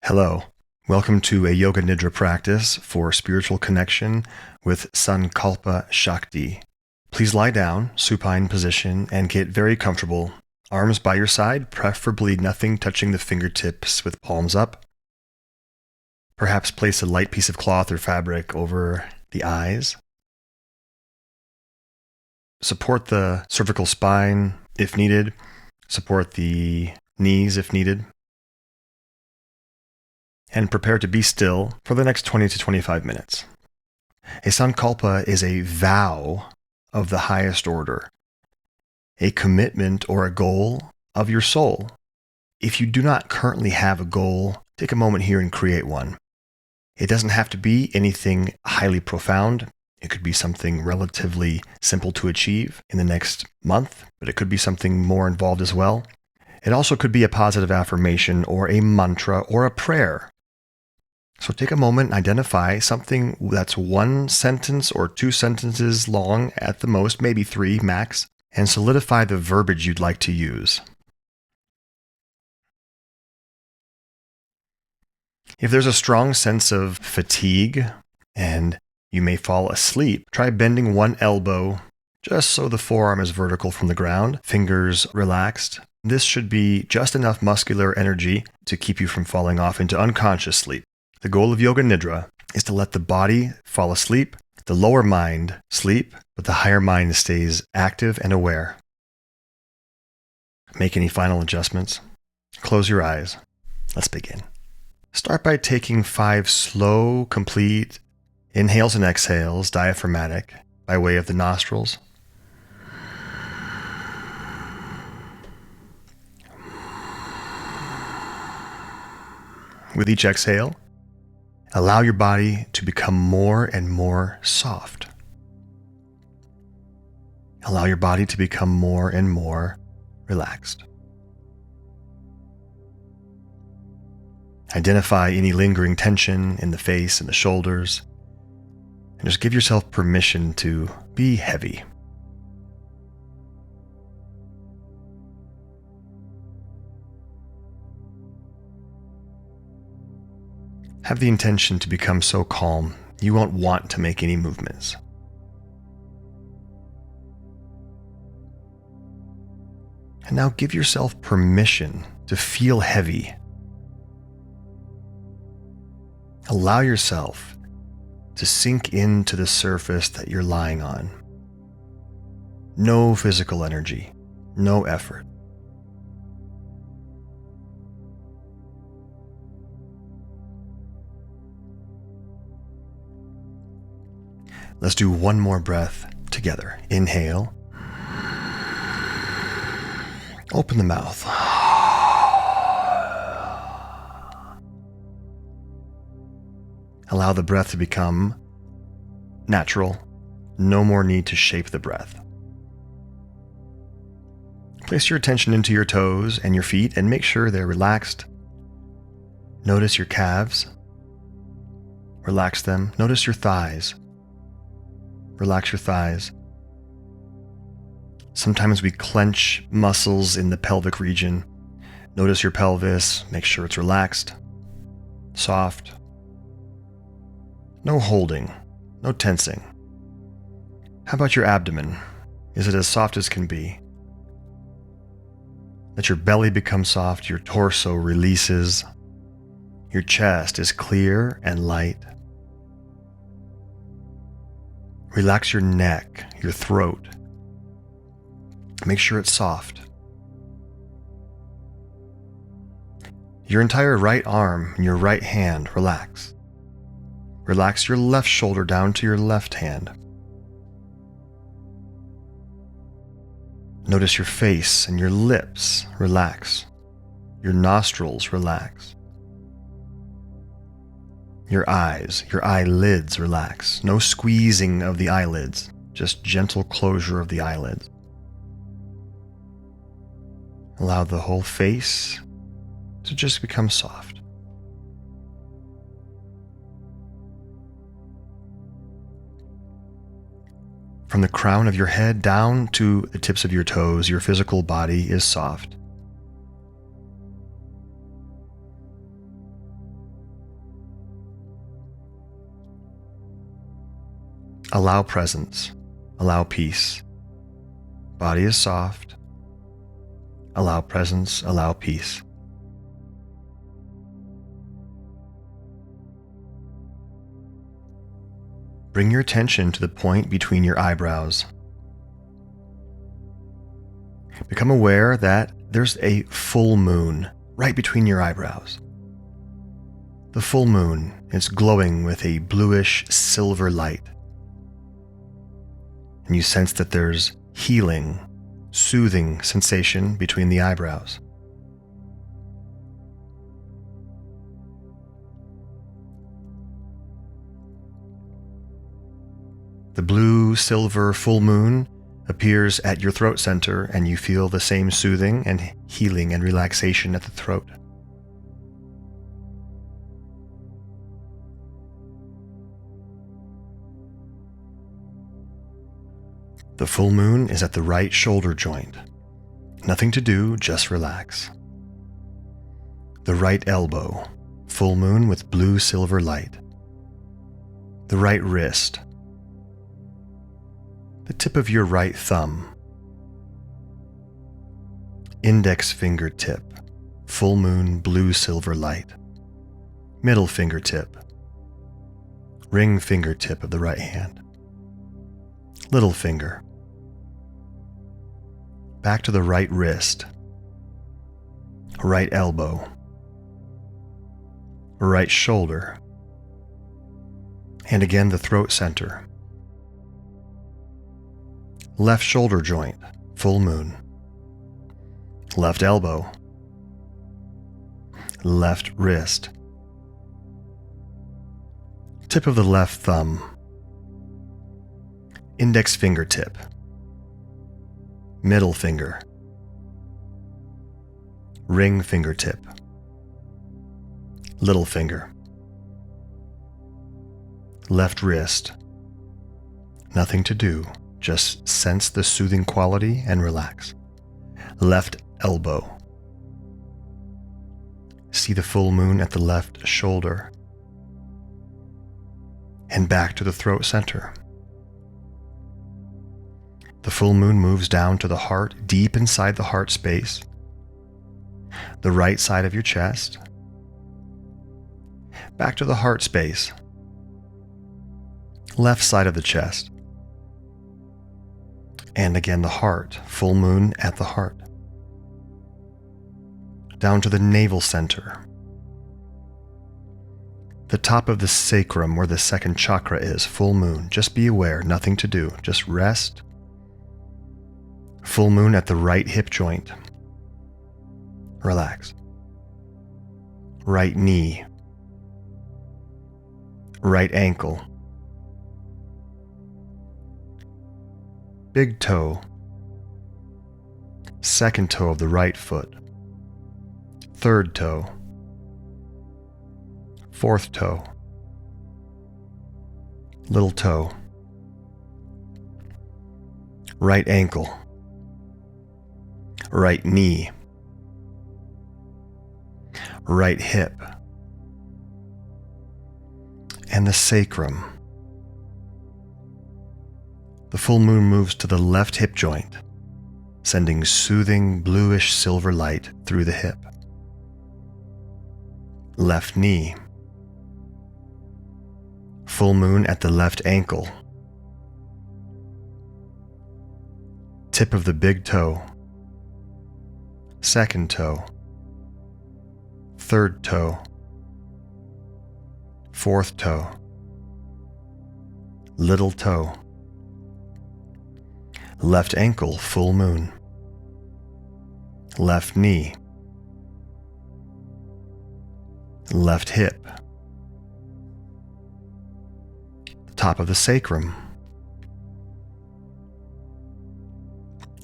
Hello. Welcome to a Yoga Nidra practice for spiritual connection with Sankalpa Shakti. Please lie down, supine position, and get very comfortable. Arms by your side, preferably nothing touching the fingertips with palms up. Perhaps place a light piece of cloth or fabric over the eyes. Support the cervical spine if needed. Support the knees if needed. And prepare to be still for the next 20 to 25 minutes. A Sankalpa is a vow of the highest order, a commitment or a goal of your soul. If you do not currently have a goal, take a moment here and create one. It doesn't have to be anything highly profound. It could be something relatively simple to achieve in the next month, but it could be something more involved as well. It also could be a positive affirmation or a mantra or a prayer. So take a moment and identify something that's one sentence or two sentences long at the most, maybe three max, and solidify the verbiage you'd like to use. If there's a strong sense of fatigue and you may fall asleep, try bending one elbow just so the forearm is vertical from the ground, fingers relaxed. This should be just enough muscular energy to keep you from falling off into unconscious sleep. The goal of Yoga Nidra is to let the body fall asleep, the lower mind sleep, but the higher mind stays active and aware. Make any final adjustments. Close your eyes. Let's begin. Start by taking 5 slow, complete inhales and exhales, diaphragmatic, by way of the nostrils. With each exhale, allow your body to become more and more soft. Allow your body to become more and more relaxed. Identify any lingering tension in the face and the shoulders, and just give yourself permission to be heavy. Have the intention to become so calm you won't want to make any movements. And now give yourself permission to feel heavy. Allow yourself to sink into the surface that you're lying on. No physical energy, no effort. Let's do one more breath together. Inhale. Open the mouth. Allow the breath to become natural. No more need to shape the breath. Place your attention into your toes and your feet and make sure they're relaxed. Notice your calves. Relax them. Notice your thighs. Relax your thighs. Sometimes we clench muscles in the pelvic region. Notice your pelvis. Make sure it's relaxed, soft. No holding, no tensing. How about your abdomen? Is it as soft as can be? Let your belly become soft. Your torso releases. Your chest is clear and light. Relax your neck, your throat. Make sure it's soft. Your entire right arm and your right hand, relax. Relax your left shoulder down to your left hand. Notice your face and your lips, relax. Your nostrils, relax. Your eyes, your eyelids, relax. No squeezing of the eyelids, just gentle closure of the eyelids. Allow the whole face to just become soft. From the crown of your head down to the tips of your toes, your physical body is soft. Allow presence. Allow peace. Body is soft. Allow presence. Allow peace. Bring your attention to the point between your eyebrows. Become aware that there's a full moon right between your eyebrows. The full moon is glowing with a bluish silver light. And you sense that there's healing, soothing sensation between the eyebrows. The blue-silver full moon appears at your throat center, and you feel the same soothing and healing and relaxation at the throat. The full moon is at the right shoulder joint. Nothing to do, just relax. The right elbow, full moon with blue-silver light. The right wrist. The tip of your right thumb. Index fingertip, full moon blue-silver light. Middle fingertip. Ring fingertip of the right hand. Little finger. Back to the right wrist. Right elbow. Right shoulder. And again the throat center. Left shoulder joint, full moon. Left elbow. Left wrist. Tip of the left thumb. Index fingertip. Middle finger. Ring fingertip. Little finger. Left wrist. Nothing to do. Just sense the soothing quality and relax. Left elbow. See the full moon at the left shoulder. And back to the throat center. The full moon moves down to the heart, deep inside the heart space. The right side of your chest. Back to the heart space. Left side of the chest. And again the heart, full moon at the heart. Down to the navel center. The top of the sacrum where the second chakra is, full moon. Just be aware, nothing to do, just rest. Full moon at the right hip joint. Relax. Right knee. Right ankle. Big toe. Second toe of the right foot. Third toe. Fourth toe. Little toe. Right ankle. Right knee. Right hip. And the sacrum. The full moon moves to the left hip joint, sending soothing bluish silver light through the hip. Left knee. Full moon at the left ankle. Tip of the big toe. Second toe. Third toe. Fourth toe. Little toe. Left ankle, full moon. Left knee. Left hip. Top of the sacrum.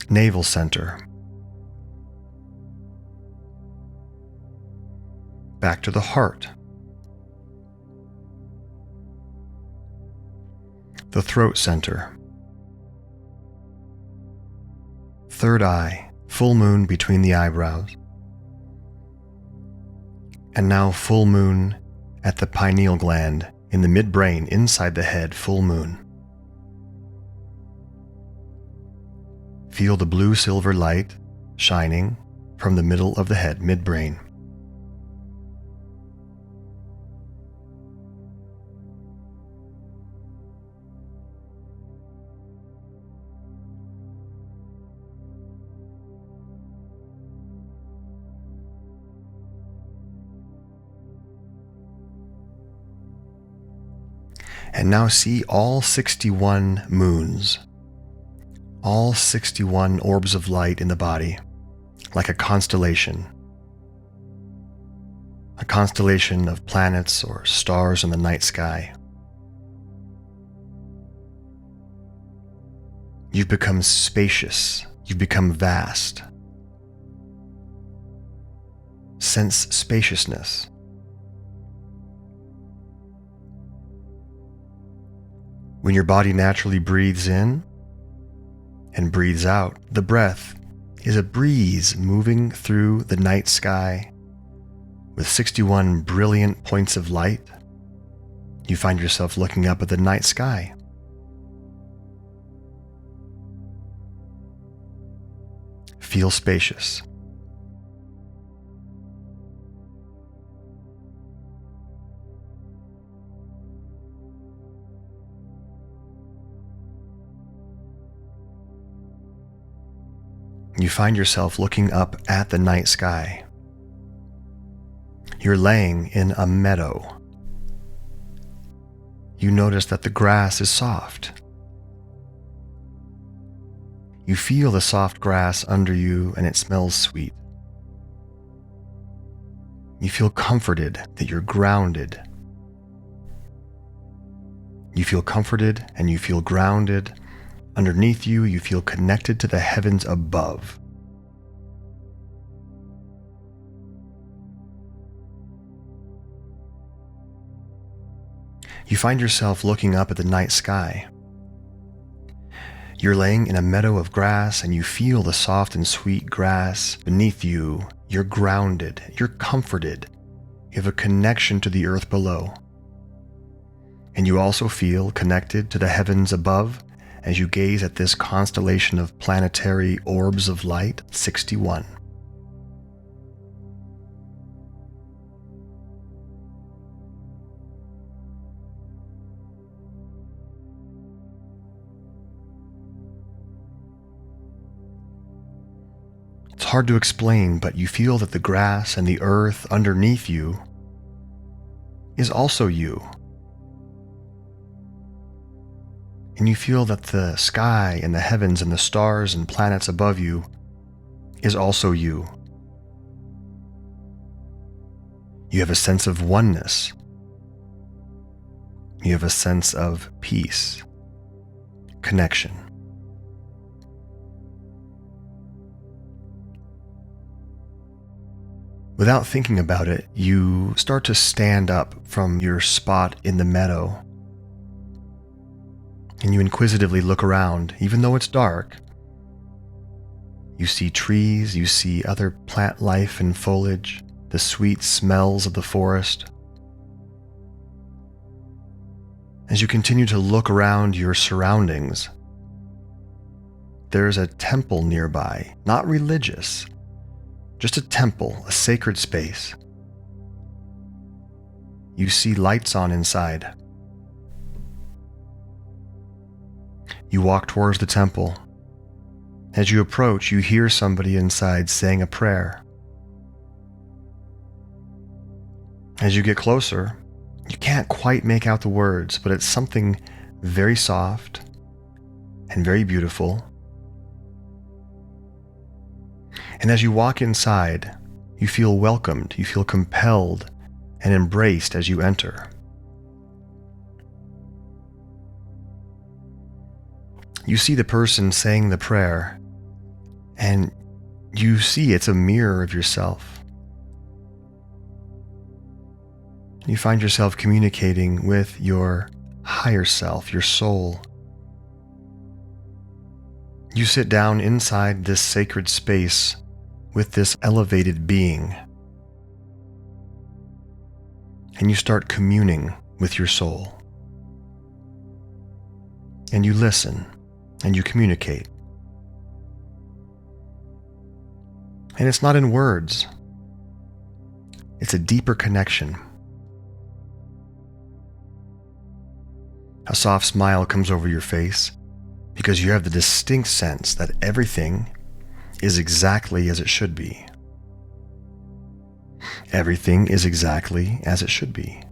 Navel center. Back to the heart. The throat center. Third eye, full moon between the eyebrows. And now full moon at the pineal gland in the midbrain inside the head, full moon. Feel the blue-silver light shining from the middle of the head, midbrain. And now see all 61 moons, all 61 orbs of light in the body, like a constellation of planets or stars in the night sky. You've become spacious, you've become vast. Sense spaciousness. When your body naturally breathes in and breathes out, the breath is a breeze moving through the night sky with 61 brilliant points of light. You find yourself looking up at the night sky. Feel spacious. You find yourself looking up at the night sky. You're laying in a meadow. You notice that the grass is soft. You feel the soft grass under you and it smells sweet. You feel comforted that you're grounded. You feel comforted and you feel grounded. Underneath you, you feel connected to the heavens above. You find yourself looking up at the night sky. You're laying in a meadow of grass and you feel the soft and sweet grass beneath you. You're grounded, you're comforted. You have a connection to the earth below. And you also feel connected to the heavens above as you gaze at this constellation of planetary orbs of light, 61. It's hard to explain, but you feel that the grass and the earth underneath you is also you. And you feel that the sky and the heavens and the stars and planets above you is also you. You have a sense of oneness. You have a sense of peace, connection. Without thinking about it, you start to stand up from your spot in the meadow. And you inquisitively look around, even though it's dark. You see trees, you see other plant life and foliage, the sweet smells of the forest. As you continue to look around your surroundings, there's a temple nearby, not religious, just a temple, a sacred space. You see lights on inside. You walk towards the temple. As you approach, you hear somebody inside saying a prayer. As you get closer, you can't quite make out the words, but it's something very soft and very beautiful. And as you walk inside, you feel welcomed, you feel compelled and embraced as you enter. You see the person saying the prayer, and you see it's a mirror of yourself. You find yourself communicating with your higher self, your soul. You sit down inside this sacred space with this elevated being, and you start communing with your soul. And you listen. And you communicate. And it's not in words. It's a deeper connection. A soft smile comes over your face because you have the distinct sense that everything is exactly as it should be. Everything is exactly as it should be.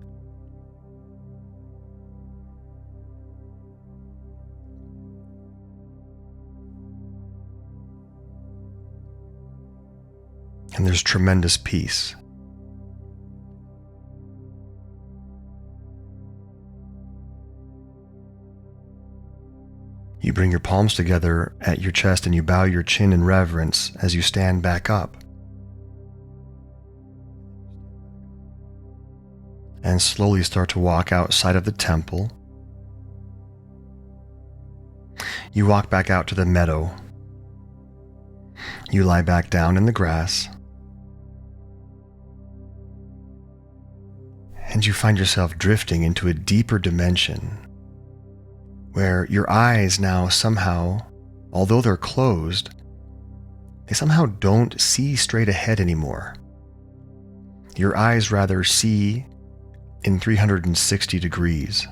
And there's tremendous peace. You bring your palms together at your chest and you bow your chin in reverence as you stand back up. And slowly start to walk outside of the temple. You walk back out to the meadow. You lie back down in the grass. And you find yourself drifting into a deeper dimension where your eyes now somehow, although they're closed, they somehow don't see straight ahead anymore. Your eyes rather see in 360 degrees.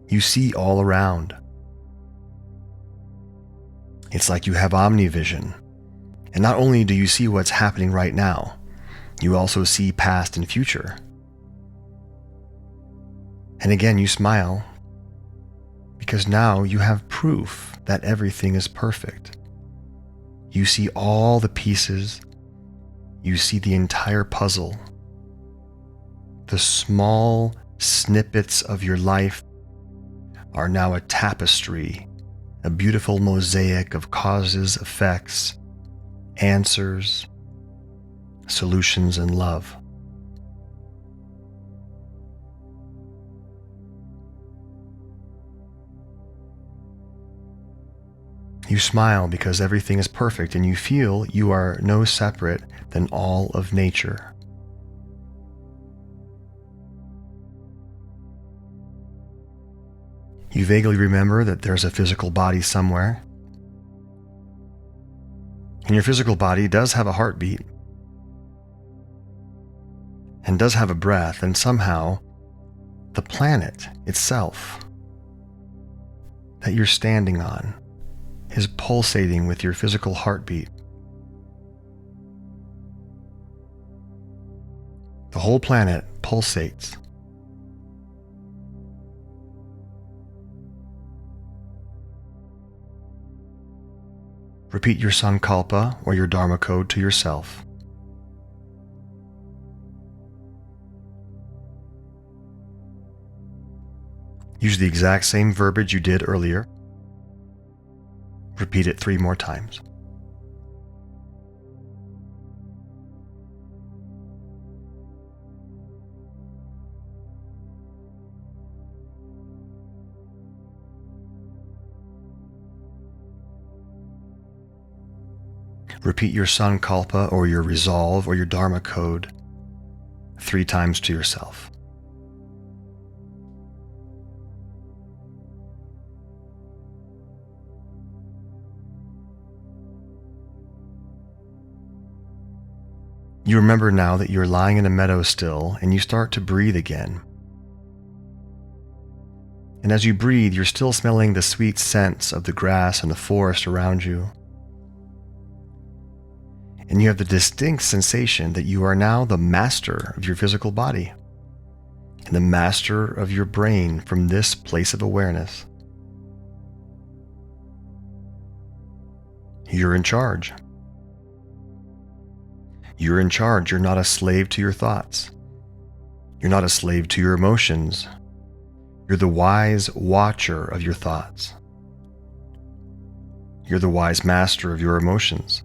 You see all around. It's like you have omnivision. And not only do you see what's happening right now, you also see past and future. And again, you smile because now you have proof that everything is perfect. You see all the pieces. You see the entire puzzle. The small snippets of your life are now a tapestry, a beautiful mosaic of causes, effects, answers, solutions, and love. You smile because everything is perfect and you feel you are no separate than all of nature. You vaguely remember that there's a physical body somewhere. And your physical body does have a heartbeat and does have a breath, and somehow the planet itself that you're standing on is pulsating with your physical heartbeat. The whole planet pulsates. Repeat your Sankalpa or your Dharma code to yourself. Use the exact same verbiage you did earlier. Repeat it 3 more times. Repeat your Sankalpa or your resolve or your Dharma code 3 times to yourself. You remember now that you're lying in a meadow still, and you start to breathe again. And as you breathe, you're still smelling the sweet scents of the grass and the forest around you. And you have the distinct sensation that you are now the master of your physical body and the master of your brain from this place of awareness. You're in charge. You're in charge. You're not a slave to your thoughts. You're not a slave to your emotions. You're the wise watcher of your thoughts. You're the wise master of your emotions.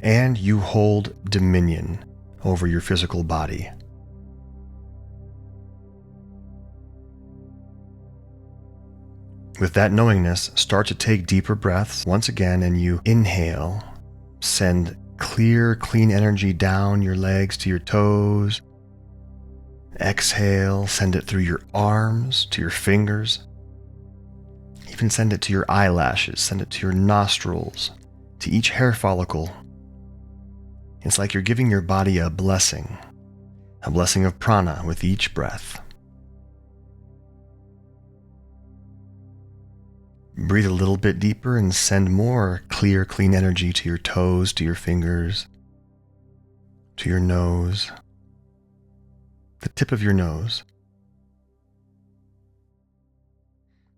And you hold dominion over your physical body. With that knowingness, start to take deeper breaths once again, and you inhale. Send clear, clean energy down your legs to your toes. Exhale, send it through your arms to your fingers. Even send it to your eyelashes, send it to your nostrils, to each hair follicle. It's like you're giving your body a blessing of prana with each breath. Breathe a little bit deeper and send more clear, clean energy to your toes, to your fingers, to your nose, the tip of your nose.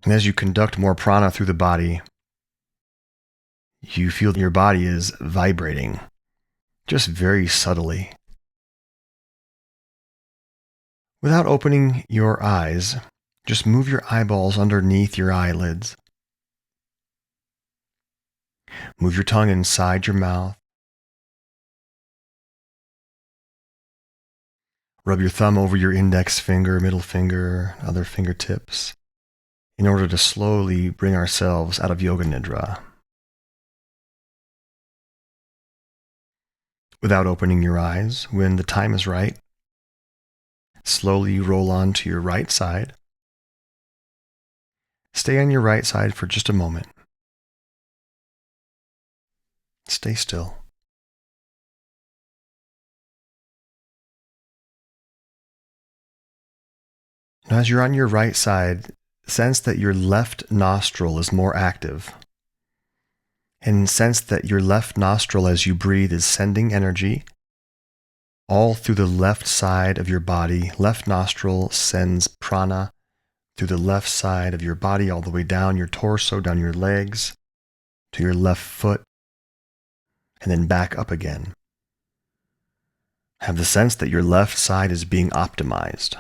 And as you conduct more prana through the body, you feel that your body is vibrating, just very subtly. Without opening your eyes, just move your eyeballs underneath your eyelids. Move your tongue inside your mouth. Rub your thumb over your index finger, middle finger, other fingertips, in order to slowly bring ourselves out of Yoga Nidra. Without opening your eyes, when the time is right, slowly roll on to your right side. Stay on your right side for just a moment. Stay still. Now, as you're on your right side, sense that your left nostril is more active. And sense that your left nostril, as you breathe, is sending energy all through the left side of your body. Left nostril sends prana through the left side of your body, all the way down your torso, down your legs, to your left foot, and then back up again. Have the sense that your left side is being optimized.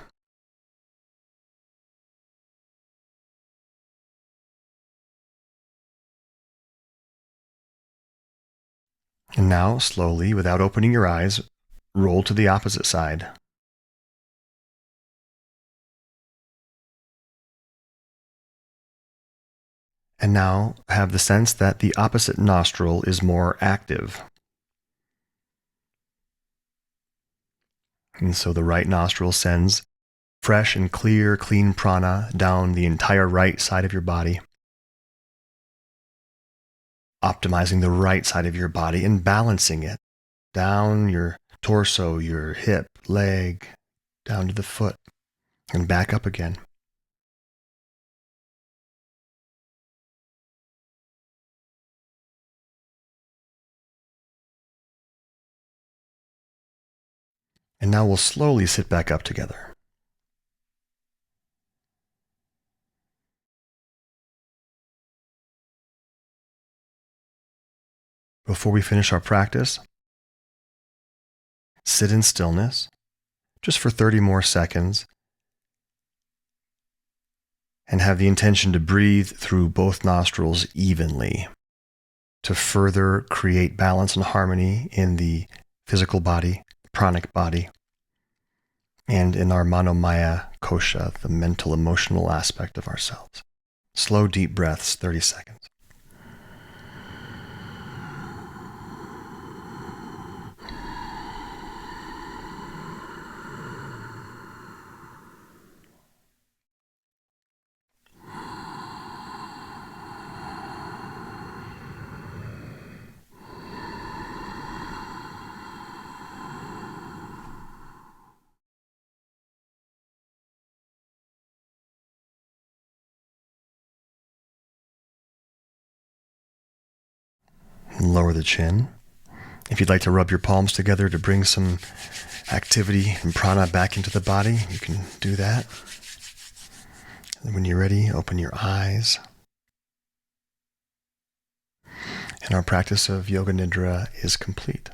And now, slowly, without opening your eyes, roll to the opposite side. And now have the sense that the opposite nostril is more active. And so the right nostril sends fresh and clear, clean prana down the entire right side of your body, optimizing the right side of your body and balancing it down your torso, your hip, leg, down to the foot, and back up again. And now we'll slowly sit back up together. Before we finish our practice, sit in stillness just for 30 more seconds and have the intention to breathe through both nostrils evenly to further create balance and harmony in the physical body, pranic body, and in our manomaya kosha, the mental emotional aspect of ourselves. Slow, deep breaths, 30 seconds. Lower the chin. If you'd like to rub your palms together to bring some activity and prana back into the body, you can do that. And when you're ready, open your eyes. And our practice of Yoga Nidra is complete.